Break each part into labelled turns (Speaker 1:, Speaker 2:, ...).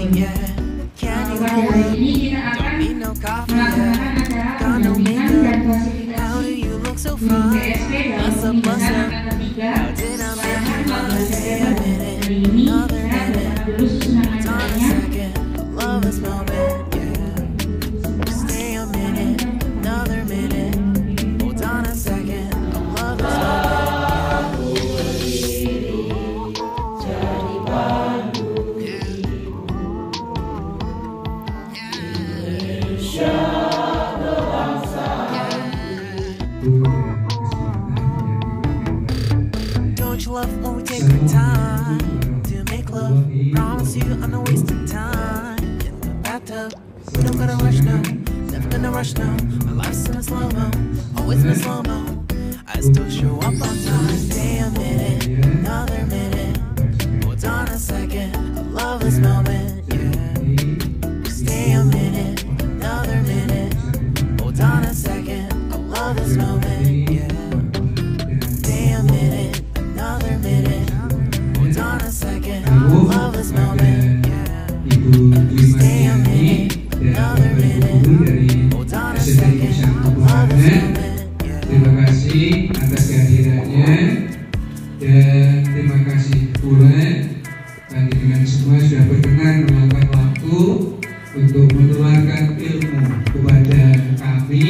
Speaker 1: Pada hari ini kita akan melaksanakan acara pendampingan dan fasilitasi guru PSP dalam pemilihan angkatan 3 Sekarang 14 September. Hari ini saya bersama dulu susunan acaranya.
Speaker 2: Don't you love when we take the time to make love? Promise you I'm not wasting time in the bathtub. We don't gotta rush now, never gonna rush now. My life's in a slow-mo, always in a slow-mo. I still show up on time. Stay a minute, another minute. Hold on a second, I love this moment, yeah. Stay a minute, another minute. Hold on a second, I love this moment, yeah. Stay a minute, another minute. Hold on a second, I love this moment, yeah. Stay a minute, another minute. Hold on a second, I love this moment, yeah.
Speaker 3: Terima kasih atas kehadirannya dan terima kasih pula dengan semua sudah berkenan meluangkan waktu untuk menularkan ilmu kepada kami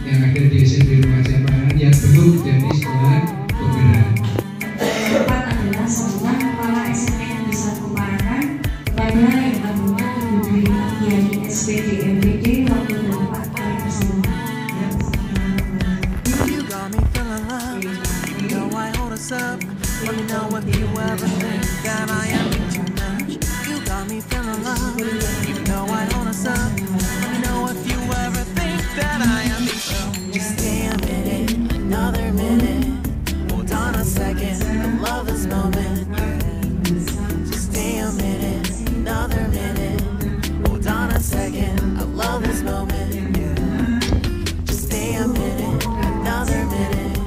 Speaker 3: yang ada di SMP Remaja Parahan yang belum jadi sekolah penggerak.
Speaker 1: Keempat adalah sambutan kepala SMP yang bisa Parahan kepada yang kedua Ibu Dwi Mardiani SPD MPD waktu 4 kali tersebut.
Speaker 2: You got me feeling love. You know I hold us up. Let me know if you ever think that I am too much. You got me feeling love. You know I hold us up. Let me know if you ever think that I am too much. Just stay a minute, another minute. Hold on a second, I love this moment. Just stay a minute, another minute. Hold on a second, I love this moment. Just stay a minute, another minute.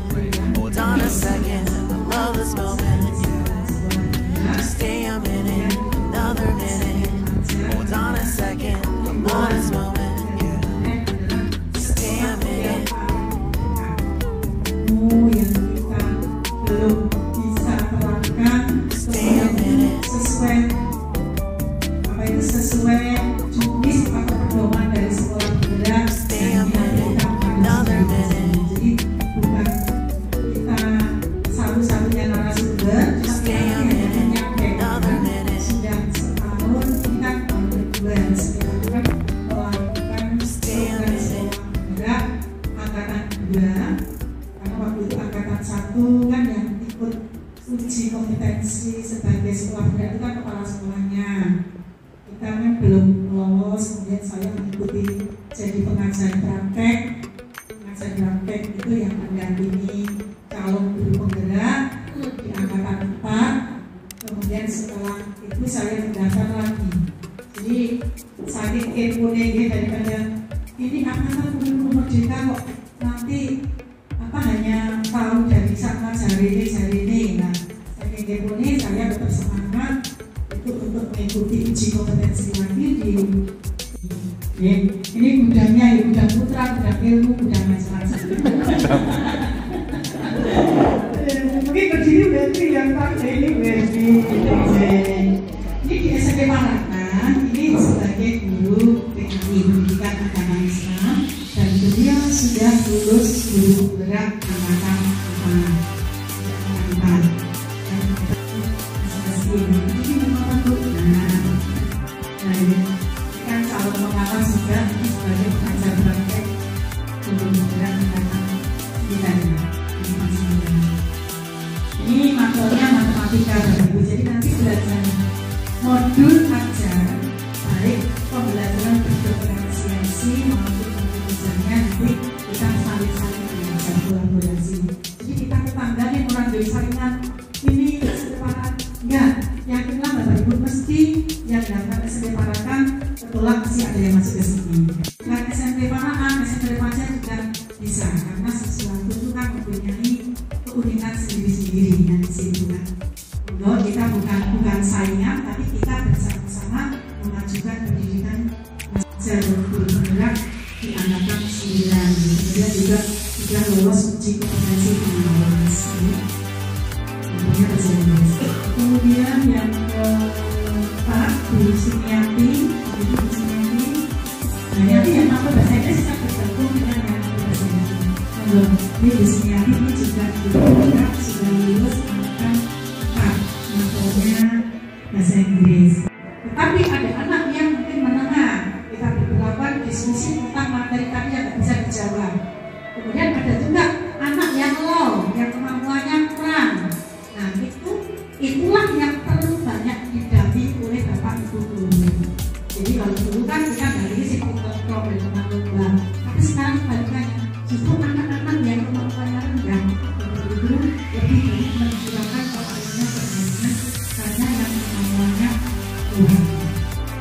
Speaker 2: Hold on a second, I love this moment. Just stay a minute, another minute. Hold on a second, I love this moment. Just stay a minute.
Speaker 4: Yang kita belum bisa terapkan sesuai juknis atau pedoman dari sekolah penggerak yang kita jadi bukan kita satu-satunya narasumber tapi hanya menyampaikan sudah setahun kita berdua sekarang melakukan program sekolah penggerak angkatan 2 karena waktu itu angkatan 1 kan yang ikut uji kompetensi sebagai sekolah penggerak itu kan kepala sekolahnya. Kita kan belum lolos, kemudian saya mengikuti jadi pengajar praktek. Pengajar praktek itu yang mendampingi calon guru penggerak di angkatan 4. Kemudian setelah itu saya mendaftar lagi. Jadi saking keponya daripada ini angkatan guru merdeka kok nanti hanya tahu dari sana jari ini. Nah, saking keponya saya tetap semangat untuk mengikuti uji kompetensi lagi di ini gudangnya ya, gudang putra, gudang ilmu, gudang macam-macam. Mungkin berdiri berarti yang pakai ini berarti ini di SMP Parahan ini sebagai guru PKI Pendidikan Agama Islam dan beliau sudah lulus guru penggerak angkatan 4. Kan calon pengawas juga sebagai pengajar praktek guru penggerak angkatan 9. Ini matematiknya matematika Ibu. Jadi nanti belajar modul ajar baik pembelajaran berdiferensiasi maupun pembelajarannya nanti kita saling belajar kolaborasi. Jadi kita tetangga nih orang dari saringan ini sepakat enggak, yakinlah Bapak Ibu mesti yang daftar SMP Parahan ketolak masih ada yang masuk ke sini. Dan SMP Parahan, SMP Remaja juga bisa karena sesuatu itu kan mempunyai keunikan sendiri-sendiri yang di situ kan. Kita bukan saingan, tapi kita bersama-sama mengajukan pendidikan jalur guru penggerak di angkatan 9. Kemudian juga sudah lolos uji kompetensi pengawas. Tentunya bahasa Inggris. Kemudian yang keempat Bu Sumiati, Nah, yang mampu bahasa Inggris bisa bergabung dengan yang bahasa Inggris. Kalau ini Bu Sumiati ini juga sudah lulus angkatan 4, maksudnya bahasa Inggris. Tetapi ada anak yang mungkin menengah, kita berlakukan diskusi tentang materi tadi yang tidak bisa dijawab. Kemudian ada juga anak yang low, yang kemampuannya kurang. Nah, itulah yang perlu banyak didampingi oleh Bapak Ibu guru. Jadi kalau dulu kan kita dari sisi kontrol dan lomba, tapi sekarang kebalikannya, justru anak-anak yang kemampuannya rendah itu lebih banyak menunjukkan kemampuannya berhasil karena yang kemampuannya kurang.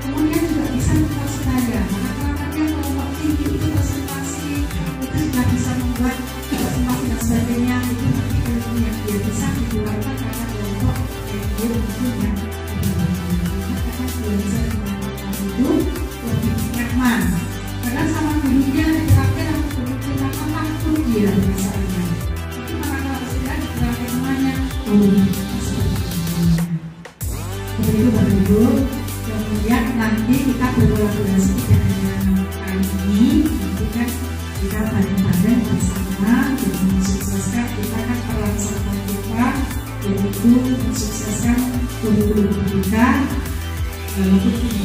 Speaker 4: Kemudian juga bisa mempercaya, anak-anaknya kelompok tinggi itu presentasi itu juga bisa membuat presentasi dan sebagainya, itu nanti ilmu yang dia bisa dikeluarkan karena kelompok yang dia mungkin yang karena dia bisa melakukan itu lebih nyaman karena sama gurunya terakhir yang guru kita takut dia misalnya itu karena harus tidak terakhir semuanya seperti itu Bapak Ibu. Kemudian nanti kita berkolaborasi dengan kali ini, nanti kan kita bareng-bareng bersama untuk mensukseskan kita kan peran serta kita yaitu mensukseskan kurikulum kita walaupun ini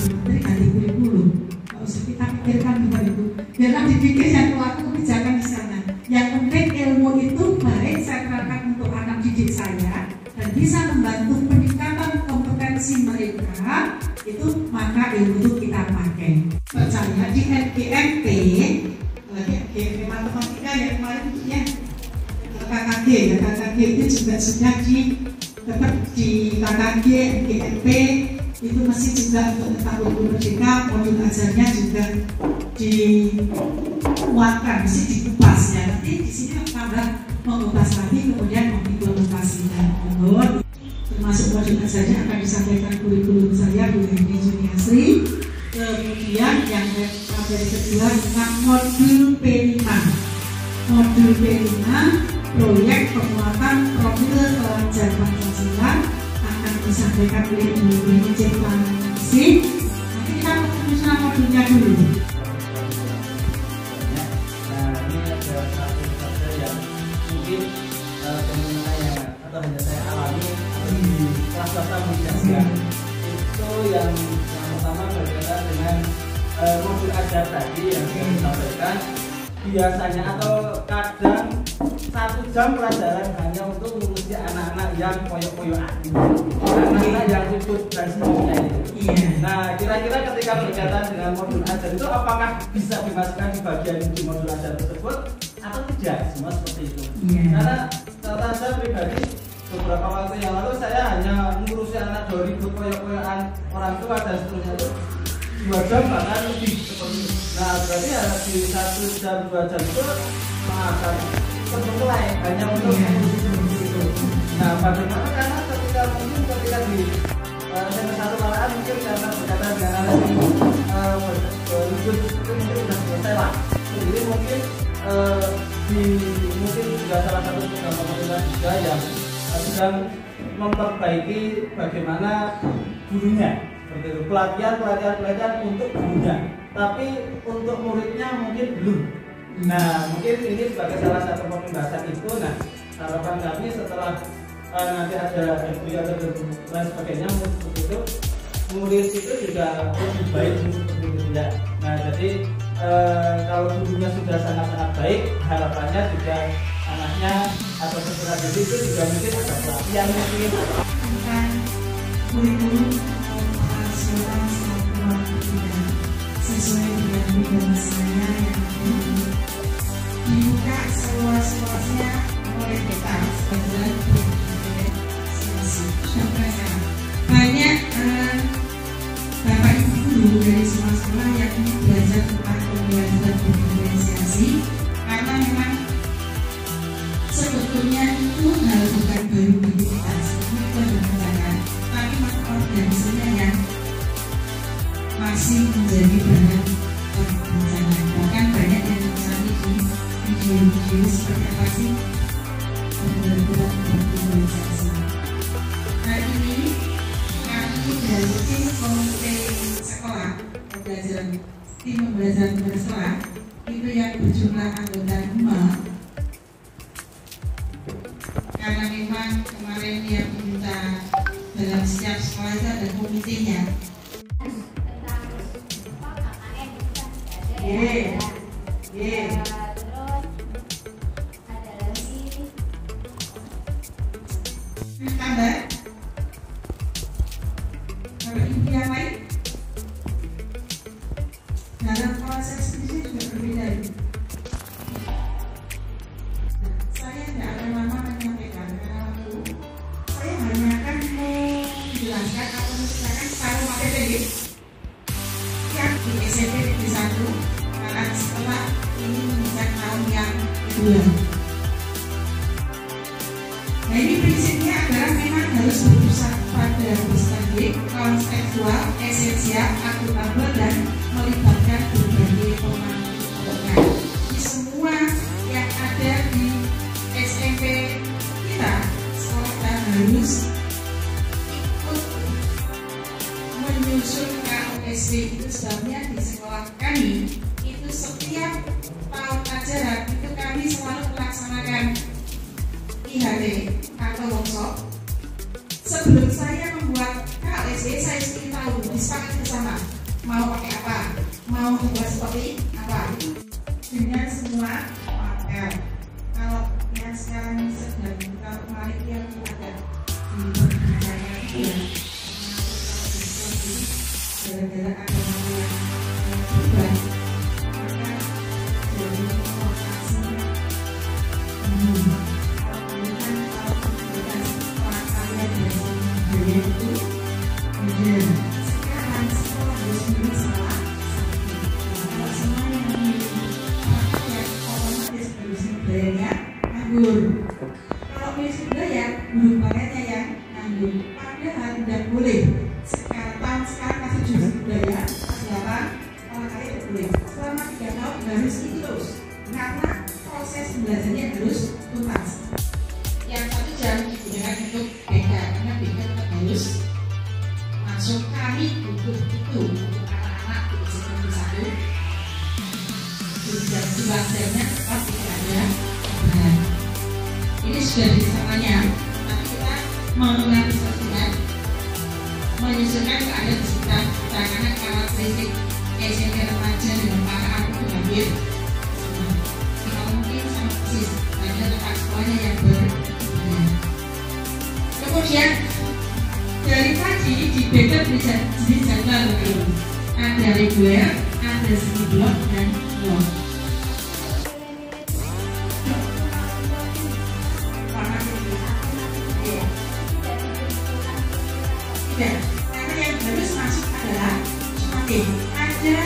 Speaker 4: menteri ganti kurikulum kalau kita pikirkan Bapak Ibu biarlah dipikir yang pelaku kebijakan di sana. Yang penting ilmu itu baik saya terapkan untuk anak didik saya dan bisa membantu peningkatan kompetensi mereka, itu maka ilmu itu kita pakai. Percaya di NPMP, lagi matematika ya kemarin ya KKG itu juga sudah tetap di KKG, NPMP itu masih juga untuk tahun merdeka modul ajarnya juga dikuatkan, mesti dikupas ya. Nanti di sini tambah mengupas lagi kemudian mengimplementasikan. Termasuk modul ajarnya akan disampaikan kurikulum saya Bu Heni Juniasri. Kemudian yang materi kedua tentang modul P5. Modul P5 proyek penguatan profil pelajar Pancasila akan disampaikan oleh Bu Heni Juniasri. Nanti kita fokusnya modulnya dulu.
Speaker 5: Fenomena yang atau hanya saya alami di kelas dasar menjelaskan itu yang pertama berkaitan dengan modul ajar tadi yang saya sampaikan. Biasanya atau kadang 1 jam pelajaran hanya untuk mengurusi anak-anak yang koyok-koyokan, anak-anak yang ribut dan sebagainya itu. Nah, kira-kira ketika berkaitan dengan modul ajar itu apakah bisa dimasukkan di bagian di modul ajar tersebut atau tidak? Semua seperti itu. Karena catatan saya pribadi beberapa waktu yang lalu saya hanya mengurusi anak 2000 koyok-koyokan orang tua dan seterusnya itu 2 jam bahkan lebih seperti itu. Nah, berarti ya di 1 jam 2 jam itu akan termulai hanya untuk mengurusi seperti itu. Nah, bagaimana karena ketika di semester 1 malahan mungkin karena berkaitan dengan anak yang ribut itu mungkin sudah selesai lah. Jadi mungkin mungkin juga salah satu program pemerintah juga yang sedang memperbaiki bagaimana gurunya, seperti itu, pelatihan untuk gurunya, tapi untuk muridnya mungkin belum. Nah, mungkin ini sebagai salah satu pembahasan itu. Nah, harapan kami setelah nanti ada FB atau dan sebagainya seperti itu, murid itu juga lebih baik seperti itu ya. Nah, jadi kalau gurunya sudah sangat-sangat baik, harapannya juga anaknya atau peserta didik itu juga mungkin ada pelatihan mungkin
Speaker 4: tentang kurikulum operasional satuan pendidikan sesuai dengan bidang saya yang dibuka seluas-luasnya oleh kita sebagai banyak Bapak Ibu guru dari semua sekolah yang ingin belajar tentang pembelajaran diferensiasi karena memang sebetulnya itu hal bukan baru bagi kita, sebetulnya itu adalah tapi masalah dari tim pembelajaran berserah itu yang berjumlah anggota 5. Karena memang kemarin yang minta dalam setiap sekolah itu ada komitenya. Tambah. Kalau ibu yang lain dalam proses ini juga berbeda. Saya tidak akan lama menyampaikan karena waktu saya hanya akan menjelaskan atau menceritakan separuh materi yang di SMP Negeri 1 karena setelah ini menginjak tahun yang kedua. Nah, ini prinsipnya adalah memang harus berpusat pada perspektif konseptual, esensial, akuntabel, dan melibatkan berbagai pemangku kepentingan. Di semua yang ada di SMP kita, sekolah kita harus ikut menyusun KOSW. Itu sebabnya di sekolah kami itu setiap tahun ajaran itu kami selalu melaksanakan IHT atau workshop. Sebelum saya membuat KOSW, saya ingin tahu disepakati bersama mau pakai apa, mau membuat seperti apa dengan semua material. Kalau yang sekarang sedang kalau kemarin yang ada di perbincangan itu gara-gara ada yang berubah, maka jadi lokasinya itu sekarang sekolah harus milih salah satu. Kalau semua yang memilih praktek otomatis harus budayanya nganggur. Kalau milih budaya, guru budayanya yang nganggur. Padahal tidak boleh. Tahun sekarang kasih jurusan budaya, kelas 8 olahraga tidak boleh. Selama 3 tahun harus itu terus, karena proses belajarnya harus tuntas. Yang 1 jam digunakan untuk BK, karena BK harus masuk. Kami butuh itu untuk anak-anak di SMP 1. Jumlah jamnya tetap tidak ada. Nah, ini sudah disamanya, tapi kita mau mengantisipasikan, menyusulkan keadaan di sekitar kita karena karakteristik SMP remaja dengan para anak itu hampir sama. Mungkin sama persis, hanya tempat sekolahnya yang berbeda. Kemudian dari pagi di backup di jadwal begini, ada reguler, ada semi blok dan blok. Tidak, karena yang harus masuk adalah semakin ada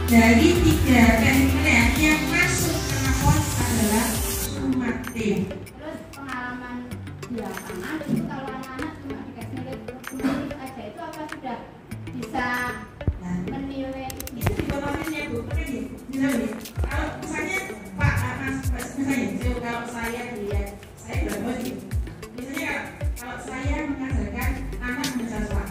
Speaker 4: dari 3 penilaian yang masuk ke rapor adalah sumatif.
Speaker 6: Terus pengalaman di lapangan itu kalau anak-anak cuma dikasih nilai positif aja itu apa sudah bisa menilai
Speaker 4: itu dipotongannya Bu, misalnya kalau misalnya Pak Mas misalnya kalau saya lihat saya berapa sih? Misalnya kalau saya mengajarkan anak membaca suara,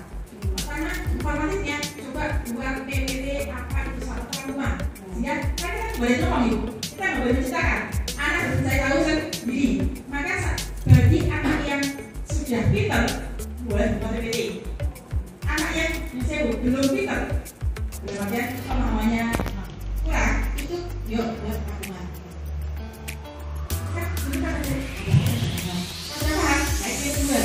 Speaker 4: karena informatifnya coba buat PPT apa itu suatu rumah, sehingga kan boleh ngomong itu, kita nggak boleh menciptakan. Anak harus saya tahu sendiri. Maka bagi anak yang sudah pintar buat PPT, anak yang misalnya belum pintar, belum ada pemahamannya kurang, itu yuk lakukan. Kan benar ada. Padahal kayak gitu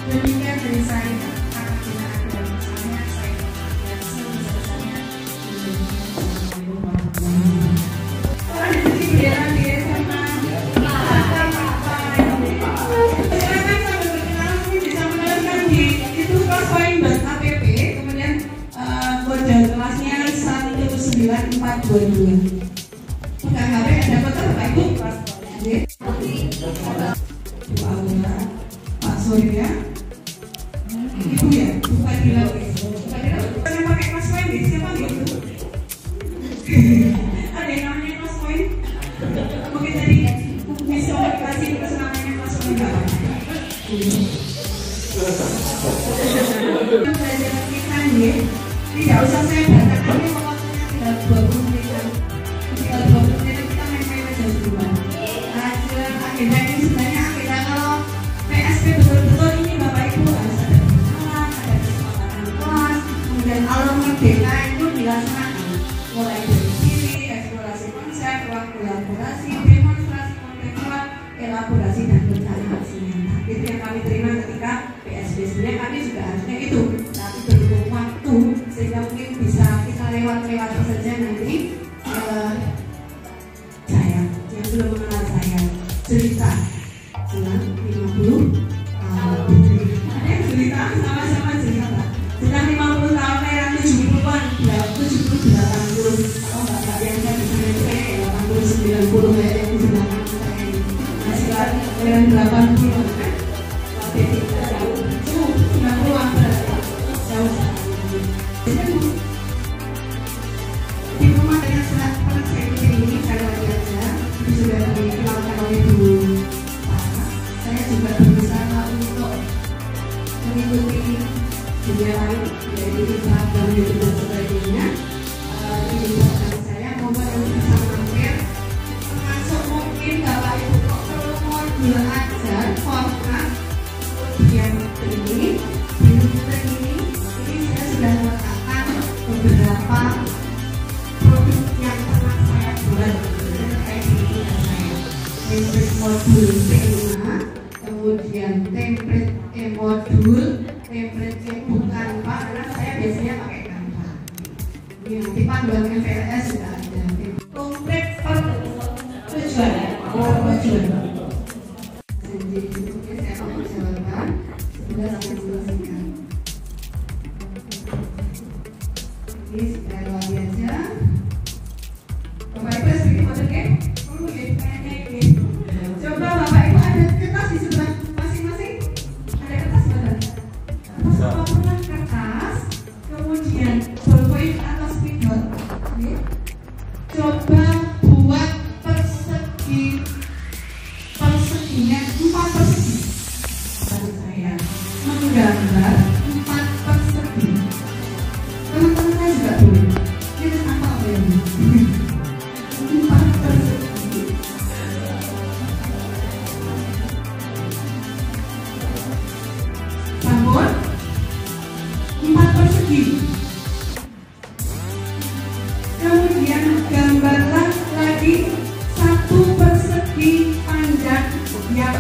Speaker 4: demikian dari saya, apabila ada misalnya saya dan sebesarnya orang di sini biaran di SMA silakan sambil berkenalan bisa meneruskan di itu kelas poin buat APP, kemudian kode kelasnya 19422. Pegang HP ada foto Bapak Ibu kelas Bu Aura, Pak Surya, Ibu ya, bukan bilang sih nggak apa-apa. Pelajaran kita nih, tidak usah saya bacakan ini waktunya tinggal 20 menit. Tinggal 20 menit kita main-main aja duluan. Agenda ini sebenarnya agenda kalau PSP betul-betul ini Bapak Ibu harus ada kenalan, ada kesepakatan kelas, kemudian alur merdeka itu dilaksanakan mulai dari sini, eksplorasi konsep, ruang kolaborasi, demonstrasi kontekstual, elaborasi dan pencari aksi nyata. Itu yang kami terima ketika PSP. Sebenarnya kami juga harusnya itu, tapi berhubung waktu sehingga mungkin bisa kita lewat-lewat saja nanti. Saya yang belum mengenal saya cerita senang 50 tahun. Ada yang cerita sama-sama cerita. Sedang 50 tahun yang 70-an, 70, 80. Kalau nggak yang saya bisa ngecek 80, 90 kayak yang di belakang saya ini. Masih yang 80 kan? Tapi kita jauh, 90-an berarti jauh. Di rumah dengan surat pernah saya ini saya lagi aja. Sudah dikenalkan oleh Bu Pak. Saya juga berusaha untuk mengikuti dunia lain, yaitu Instagram, YouTube dan sebagainya. Ini buatan saya moga yang bisa mampir, termasuk mungkin Bapak Ibu kok perlu modul ajar, format, kemudian ini, ini saya sudah meletakkan beberapa produk yang pernah saya buat. Template modul P5, kemudian template modul, template bukan Pak, karena saya biasanya pakai Canva. Ini nanti panduan MPLS sudah ada. Komplit per tujuan, tujuan. Jadi saya akan jawaban, sudah saya selesaikan. Ini sudah luar biasa. Bapak Ibu sedikit model ya? Coba Bapak Ibu ada kertas di sebelah masing-masing? Ada kertas mana? Apapun kertas, kemudian ballpoint atau spidol. Coba buat perseginya 4 persegi. Lalu saya menggambar 4 persegi. Teman-teman saya juga boleh. Ini apa ya? 4 persegi. Bangun 4 persegi. Kemudian gambarlah lagi 1 persegi panjang yang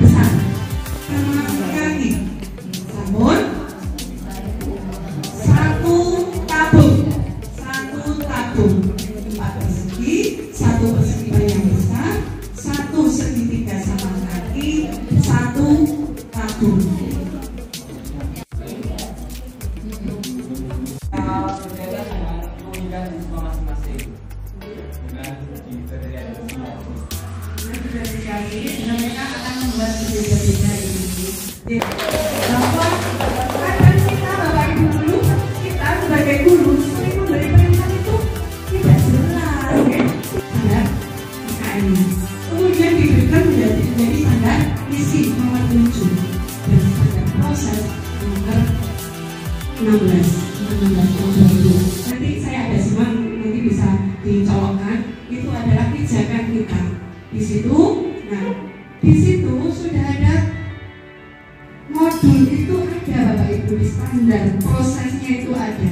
Speaker 4: besar. Termasuk lagi bangun 1 tabung. 4 persegi, 1 persegi panjang besar, 1 segitiga sama kaki, 1 tabung. Mereka akan membuat berbeda-beda ini. Bahwa kadang kita Bapak Ibu dulu, kita sebagai guru sering memberi perintah itu tidak jelas, ya. Standar IKN. Kemudian diberikan menjadi standar misi nomor 7 dan standar proses nomor 16 tahun 2020. Nanti saya ada semua, nanti bisa dicolokkan. Itu adalah pijakan kita. Di situ, nah, di situ sudah ada modul itu ada Bapak Ibu di standar prosesnya itu ada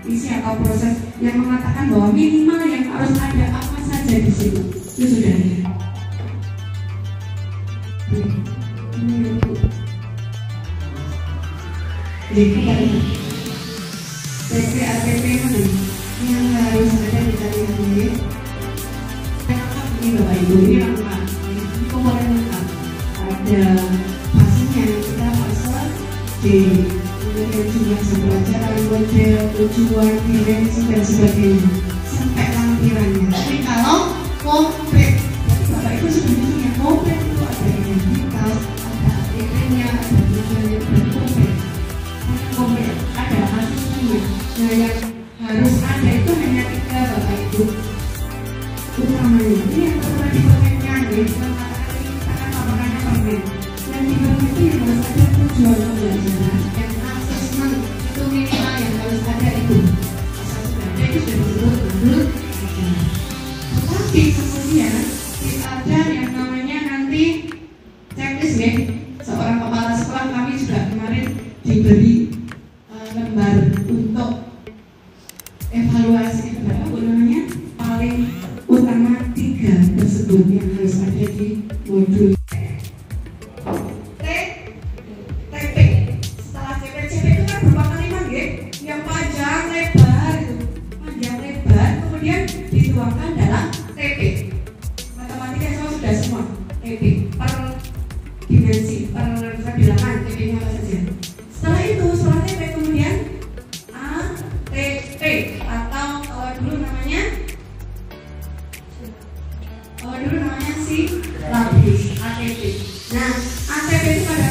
Speaker 4: isi atau proses yang mengatakan bahwa minimal yang harus ada apa saja di situ itu sudah ada. Jadi TPATP yang harus ada di dalam ini. Ini Bapak Ibu, ini lengkap, ini komponen lengkap. Ada pastinya kita pasal D, kemudian jumlah jam pelajaran, model, tujuan, dimensi dan sebagainya sampai lampirannya. Tapi kalau komplit, Bapak Ibu sebenarnya komplit itu ada identitas, ada ATP-nya, ada tujuannya, dan komplit. Komplit, ada hasilnya. Nah yang harus ada itu hanya 3 Bapak Ibu. Utamanya ini yang pertama di permennya, kita katakan permen. harus ada tujuan pembelajaran dan asesmen itu minimal yang harus ada itu. Asal sudah ada itu sudah disebut modul ajaran. Tetapi kemudian ada yang namanya nanti checklist ya. Seorang kepala sekolah kami juga kemarin diberi lembar untuk evaluasi apa namanya paling utama 3 tersebut yang harus ada di modul TP. Setelah CP itu kan berupa kalimat ya, yang panjang lebar itu, panjang lebar kemudian dituangkan dalam TP. Matematika sudah semua TP per dimensi, per bilangan TP-nya apa saja. Setelah itu setelah TP kemudian ATP atau kalau dulu namanya silabus ATP. Nah ATP itu pada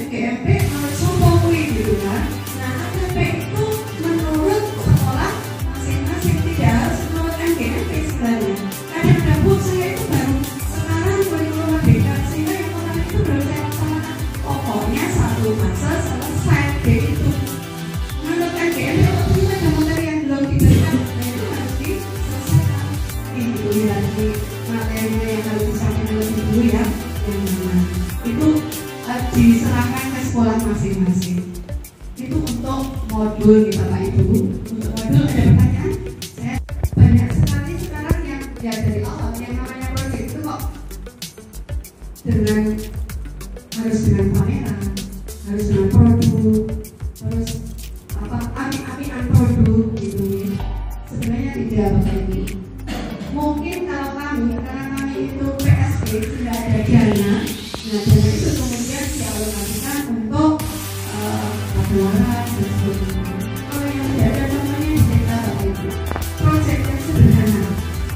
Speaker 4: GMP menurut Sompokui gitu kan. Nah ATP itu menurut sekolah masing-masing, tidak harus menurut MGMP sebenarnya. Kadang-kadang saya itu baru sekarang kurikulum merdeka sehingga yang orang itu baru saya laksanakan. Pokoknya satu masa selesai itu. Menurut MGMP kalau ternyata ada materi yang belum diberikan, nah itu harus diselesaikan. Itu lagi materinya yang harus disampaikan lebih dulu ya, yang mana itu diserahkan ke sekolah masing-masing. Itu untuk modul nih Bapak Ibu. Untuk modul ada pertanyaan? Saya banyak sekali sekarang yang ya dari awal yang namanya proyek itu kok dengan harus dengan pameran, harus dengan produk, terus apa api-apian produk gitu ya. Sebenarnya tidak Bapak Ibu. Mungkin kalau kami, karena kami itu PSB tidak ada dana, nah dana itu kemudian dialokasikan untuk pelajaran dan sebagainya. Kalau yang tidak ada namanya kita Bapak Ibu, proyek yang sederhana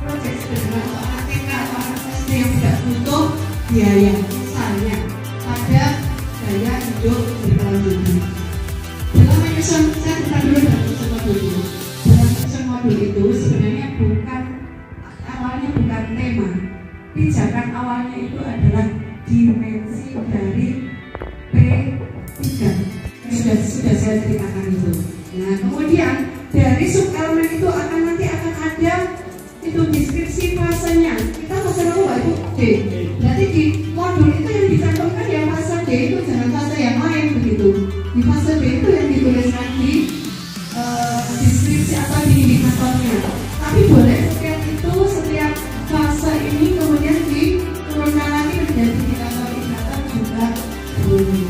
Speaker 4: untuk anak TK atau anak SD yang tidak butuh biaya, misalnya pada gaya hidup berkelanjutan. Dalam menyusun, saya buka dulu dalam menyusun modul itu. Dalam menyusun modul itu sebenarnya awalnya bukan tema, pijakan awalnya itu adalah dimensi dari P3 sudah saya ceritakan itu. Nah kemudian dari subelemen itu nanti akan ada itu deskripsi fasenya. Kita fase berapa itu D. Berarti di modul itu yang dicantumkan ya fase D itu, jangan fase yang lain begitu. Di fase D itu yang dituliskan di deskripsi atau di indikatornya. Tapi boleh setiap fase ini kemudian diturunkan lagi menjadi indikator juga boleh.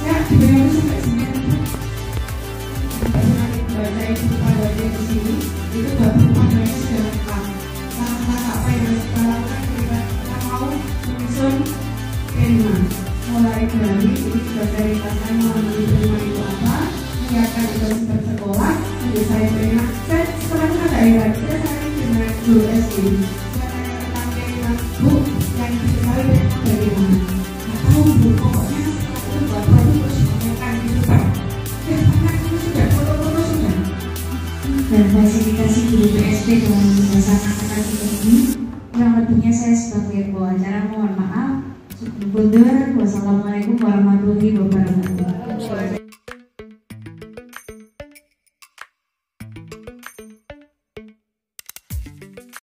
Speaker 4: Ya, dibayar sampai sini. Baca itu pada di sini itu bagaimana sudah lengkap. Langkah apa yang harus kita lakukan ketika kita mau menyusun tema. Mulai dari ini sudah saya ringkaskan mengenai tema itu apa, menyiapkan itu sekolah, jadi saya berikan. Sekarang ada yang saya dengan guru SD. Saya tanya tentang tema Bu yang diketahui dari mana. Tahu Bu, pokoknya setelah itu buat produk terus dimakan gitu Pak. Ya karena itu sudah foto-foto sudah. Dan fasilitasi guru SD dalam pembahasan akademik ini, kurang lebihnya saya sebagai pengacara mohon maaf. Wassalamualaikum warahmatullahi wabarakatuh.